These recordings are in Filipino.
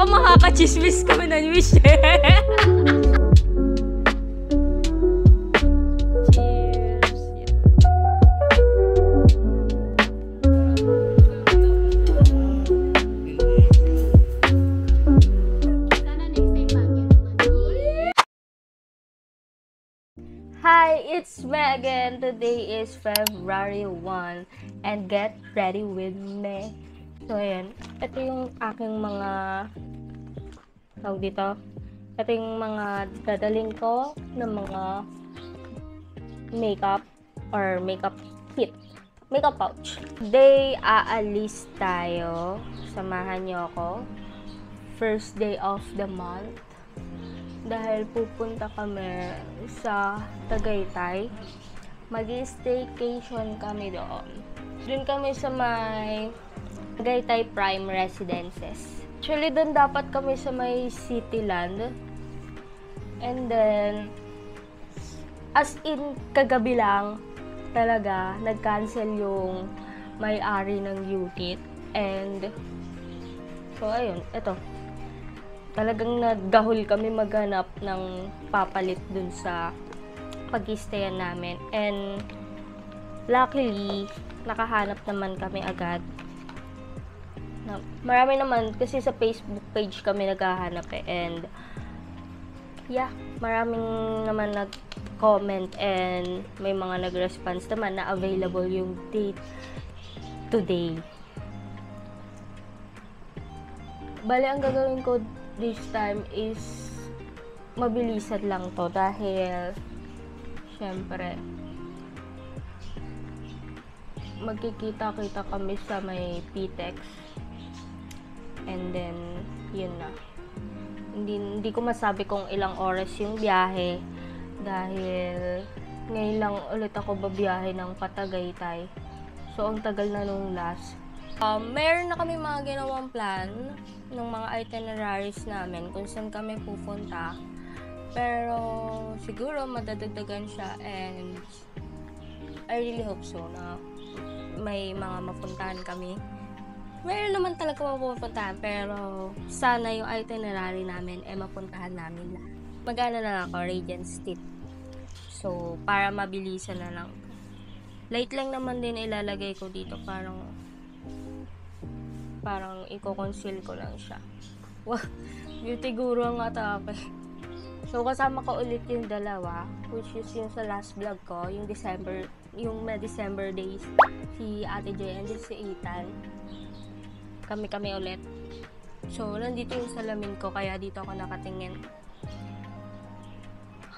Baka makaka-chismis kami ng wish eh. Cheers. Hi, it's Megan. Today is February 1 and get ready with me. So, ayan. Ito yung aking mga tawag dito. Ito yung mga dadaling ko ng mga makeup or makeup kit. Makeup pouch. Today, aalis tayo. Samahan niyo ako. First day of the month. Dahil pupunta kami sa Tagaytay. Mag-staycation kami doon. Doon kami sa may Tagaytay Prime Residences. Actually, doon dapat kami sa may Cityland. And then, as in, kagabi lang talaga, nag-cancel yung may-ari ng unit. And, so ayun, eto. Talagang naggahol kami maghanap ng papalit dun sa pag-i-stayan namin. And luckily, nakahanap naman kami agad. Marami naman, kasi sa Facebook page kami naghahanap eh. And yeah, maraming naman nag-comment and may mga nag-response naman na available yung date today. Bale, ang gagawin ko this time is mabilisan lang to dahil syempre magkikita-kita kami sa may PTEX and then yun na. Hindi ko masabi kung ilang oras yung biyahe dahil ngayon lang ulit ako babiyahe ng Patagaytay. So ang tagal na nung last. Meron na kami mga ginawang plan ng mga itineraries namin kung saan kami pupunta. Pero siguro madadagdagan siya and I really hope so na may mga mapuntahan kami. Meron naman talaga mapupuntahan pero sana yung itinerary namin mapuntahan namin lahat. Mag-ano na lang ako, Regent Street. So, para mabilisan na lang. Light lang naman din ilalagay ko dito, parang i-conceal ko lang siya. Wow, beauty guru ang atake. So, kasama ko ulit yung dalawa, which is yung sa last vlog ko, yung may December days, si Ate Jay and si Ethan. Kami ulit. So, nandito yung salamin ko, kaya dito ako nakatingin.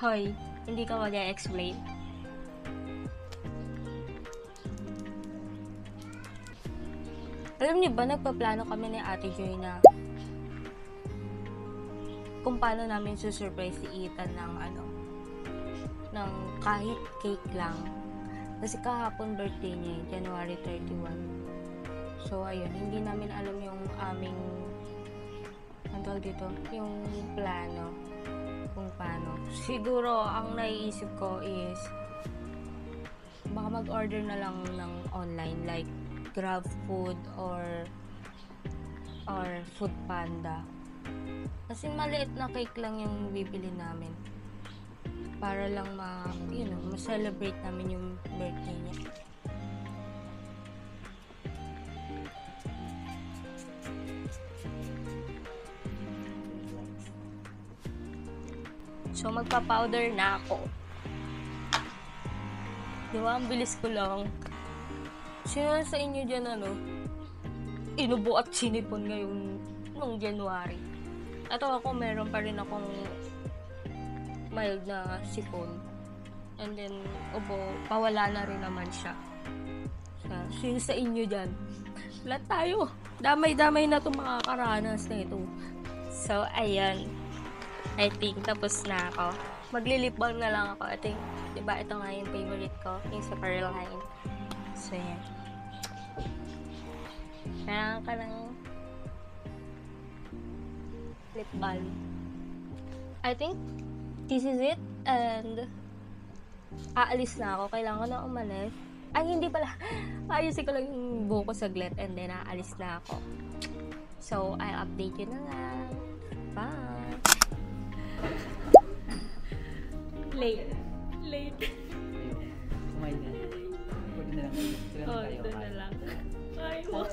Hoy, hindi ka mag-explain. Alam niyo ba, nagpaplano kami ni Ate Joy na kung paano namin susurprise si Ethan ng kahit cake lang. Kasi kahapon birthday niya, January 31. So, ayun, hindi namin alam yung aming yung plano kung paano. Siguro, ang naiisip ko is baka mag-order na lang ng online, like Grab Food or Food Panda. Kasi maliit na cake lang yung bibili namin. Para lang ma-celebrate namin yung birthday niya. So, magpa-powder na ako. Di ba? Ang bilis ko lang. Sino sa inyo dyan inubo at sinipon ngayon nung January? Ito ako, meron pa rin akong mild na sipon. And then, pawala na rin naman siya. Sino sa inyo dyan? Lahat tayo. Damay-damay na itong makakaranas na ito. So, ayan. I think tapos na ako. Magli-lip balm na lang ako. I think, diba, ito nga yung favorite ko. Yung sa Pearline. So, yan. Kailangan ka ng lip balm. I think this is it. And aalis na ako. Kailangan ko na umalis. Ay, hindi pala. Ayusin ko lang yung buhok ko saglit and then aalis na ako. So, I'll update you na lang. Bye! Late. Kumain na. Pwede na lang. Sila na tayo. Ito na lang. Ay, wag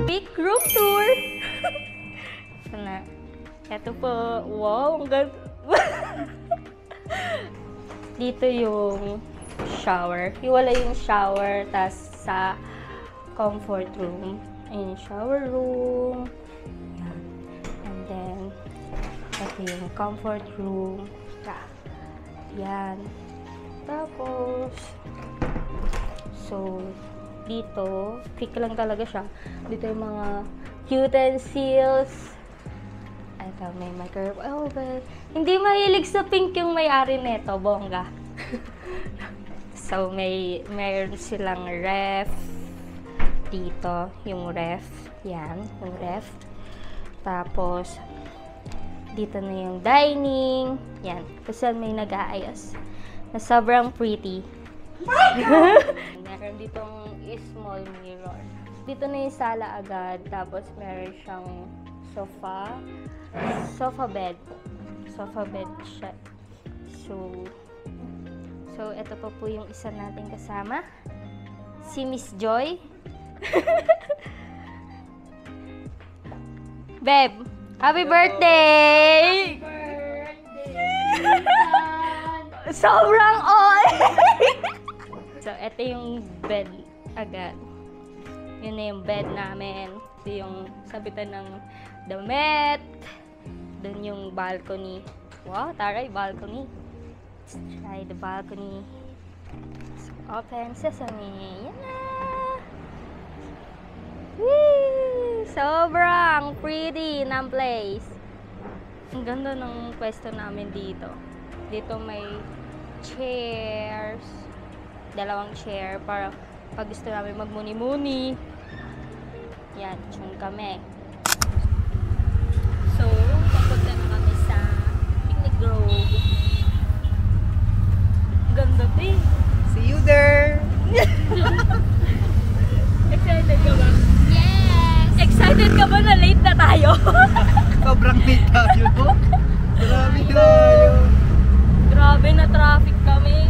Big room tour! Sana. Ito po. Wow, ang ganda. Dito yung shower. Hiwala yung shower, tas sa comfort room. Ayun, shower room. Yan. And then, ito yung comfort room. Yan. Tapos, so, dito, thick lang talaga siya. Dito yung mga utensils. Ito, may microwave oven. Hindi mahilig sa pink yung may-ari neto, bongga. So, mayroon silang ref. Dito, yung ref. Yan, yung ref. Tapos, dito na yung dining. Yan, kasi may nag-aayos. Na sobrang pretty. Meron ditong small mirror. Dito na yung sala agad. Tapos, meron siyang sofa. Sofa bed. Sofa bed siya. So, ito pa po yung isa nating kasama. Si Miss Joy. Beb, happy birthday! Happy birthday! Sobrang all! So, ito yung bed agad. Yun na yung bed namin. Ito yung sabitan ng damit. Doon yung balcony. Wow, taray, balcony. Let's try the balcony. So, open sesame. Yan na! Woo! Sobrang pretty ng place. Ang ganda ng pwesto namin dito. Dito may chairs. 2 chair para pag gusto namin magmuni-muni. Yan, tune kami. So, papunta na kami sa Picnic Grove. Ganda din. See you there! Excited ka ba? Yes! Excited ka ba na late na tayo? Sobrang late tayo. Grabe tayo. Grabe na traffic kami.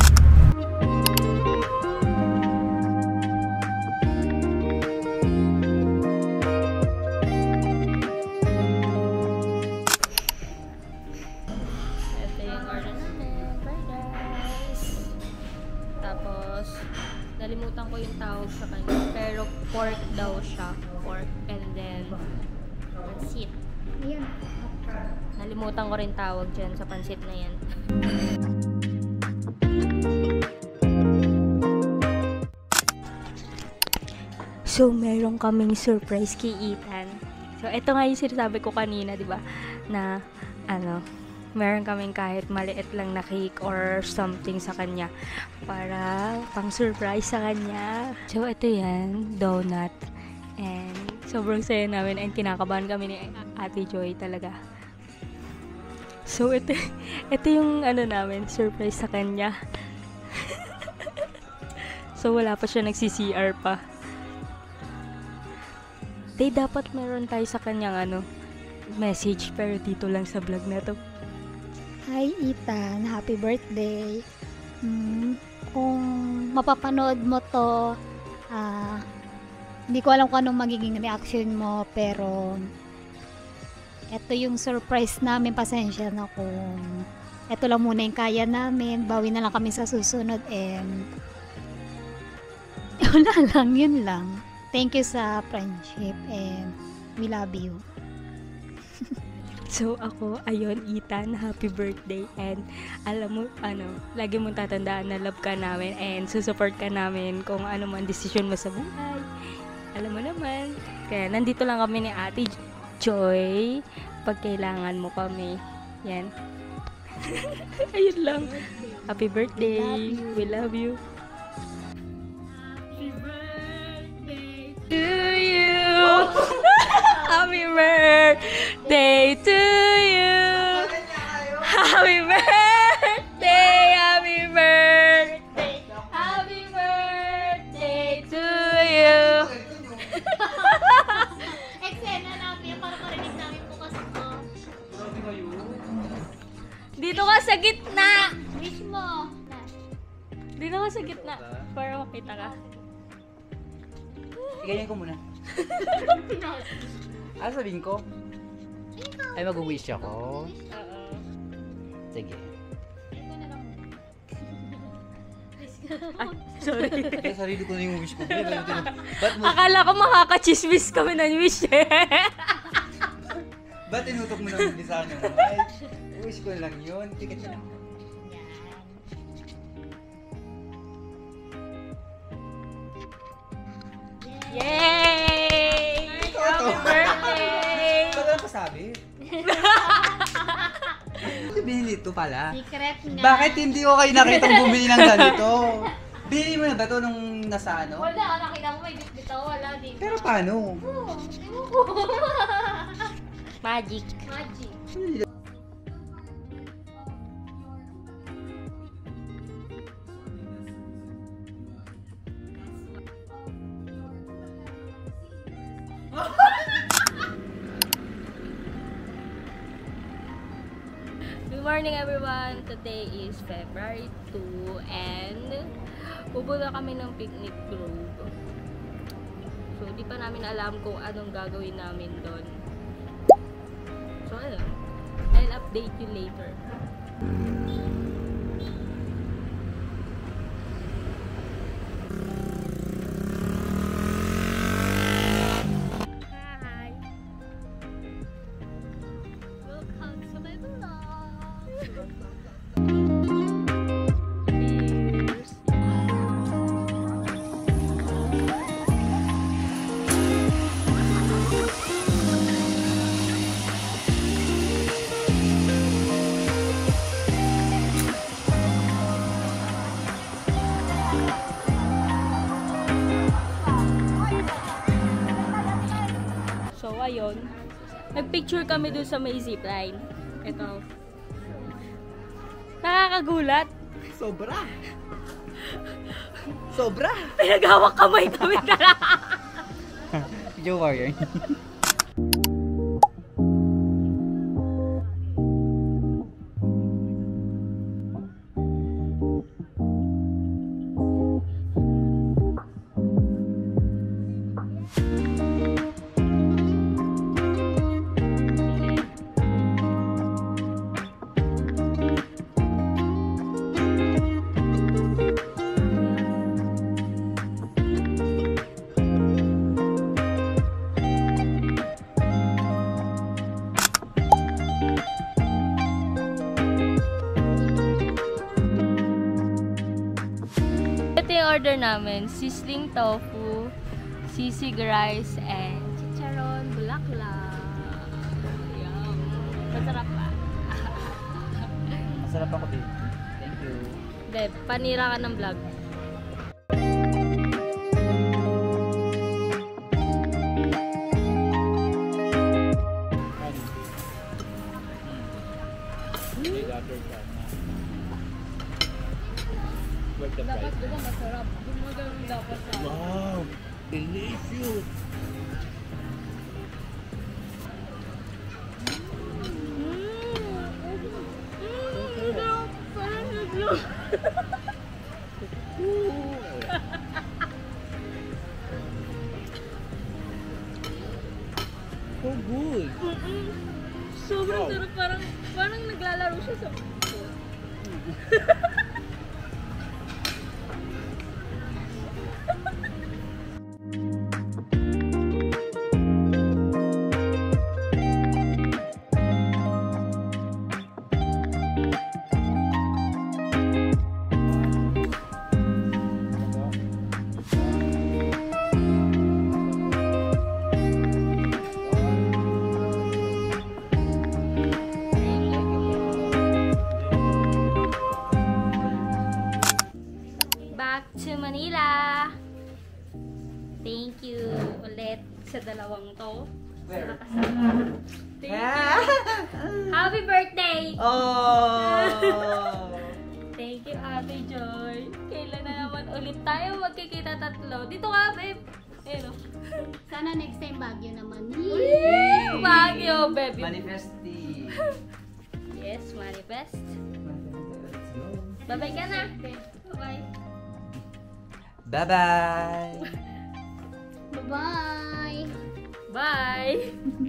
Ito yung order namin. Bye guys! Tapos, nalimutan ko yung tawag sa kanya. Pero pork daw siya. Pork and then pansit. Ayan. Nalimutan ko rin tawag dyan sa pansit na yan. So, meron kaming surprise kay Ethan. So, ito nga yung sinasabi ko kanina, di ba? Na, meron kaming kahit maliit lang na cake or something sa kanya para pang surprise sa kanya. So, ito yan, donut. And, sobrang saya namin and kinakabahan kami ni Ate Joy talaga. So, ito yung namin, surprise sa kanya. So, wala pa siya nagsi-CR pa. Dapat meron tayo sa kanyang message, pero dito lang sa vlog na to. Hi Ethan, happy birthday. Kung mapapanood mo to, hindi ko alam kung anong magiging reaction mo, pero ito yung surprise namin. Pasensya na kung ito lang muna yung kaya namin, bawi na lang kami sa susunod, and wala lang, yun lang. Thank you sa friendship and we love you. So ako, ayun Ethan, happy birthday, and alam mo, lagi mong tatandaan na love ka namin and susupport ka namin kung ano man decision mo sa buhay. Alam mo naman. Kaya nandito lang kami ni Ate Joy pag kailangan mo kami. Yan. Ayun lang. Happy birthday. We love you. Happy birthday to you. Happy birthday to you. Happy birthday. Happy birthday. Dito ka sa gitna! Wish mo. Dito ka sa gitna. Para makita ka. Iganyan ko muna. Ano sabihin ko? Ay, mag-wish ako. Oo. Sige. Ay, sorry. Kaya sarili ko na yung wish ko. Ba't mo, Akala ko makaka-chismis kami ng wish eh. ba't tinutok mo naman din sa akin? Ay, wish ko lang yun. Ticket na lang. Yay! Happy birthday! Ba't lang pasabi? Binili ito pala. Secret nga. Bakit hindi ko kayo nakitang bumili ng ganito? Binili mo na ba ito nung nasa ano? Wala, nakita mo may bitaw. Wala din. Pero paano? Oh, Magic. Magic. Good morning everyone! Today is February 2 and pupunta kami ng picnic grove. So, di pa namin alam kung anong gagawin namin doon. So, ayun. I'll update you later. Hi! Welcome to my vlog. Cheers! So, ayun. Nagpicture kami dun sa may zipline. Ito. Nakakagulat. Sobra! Sobra! Pinagawak kamay kami na. Joe Warrior. Ito yung order namin. Sizzling tofu, sisig rice, and chicharon bulaklak. Yum. Masarap pa. Masarap ako, babe. Thank you. Deb, panira ka ng vlog. Dapat diba masarap? Gumagano'n dapat sa... Wow! Delicious! Parang naglo. So good! Sobrang sarap. Parang naglalaro siya sa... Back to Manila! Thank you ulit sa dalawang to. Where? Thank you! Happy birthday! Oh! Thank you, Ate Joy. Kailan na naman ulit tayo magkikita tatlo? Dito ka, babe. Ayun o. Sana next time Baguio naman. Baguio, baby. Manifesting. Yes, manifest. Let's go. Bye-bye ka na. Bye-bye. Bye-bye! Bye-bye! Bye!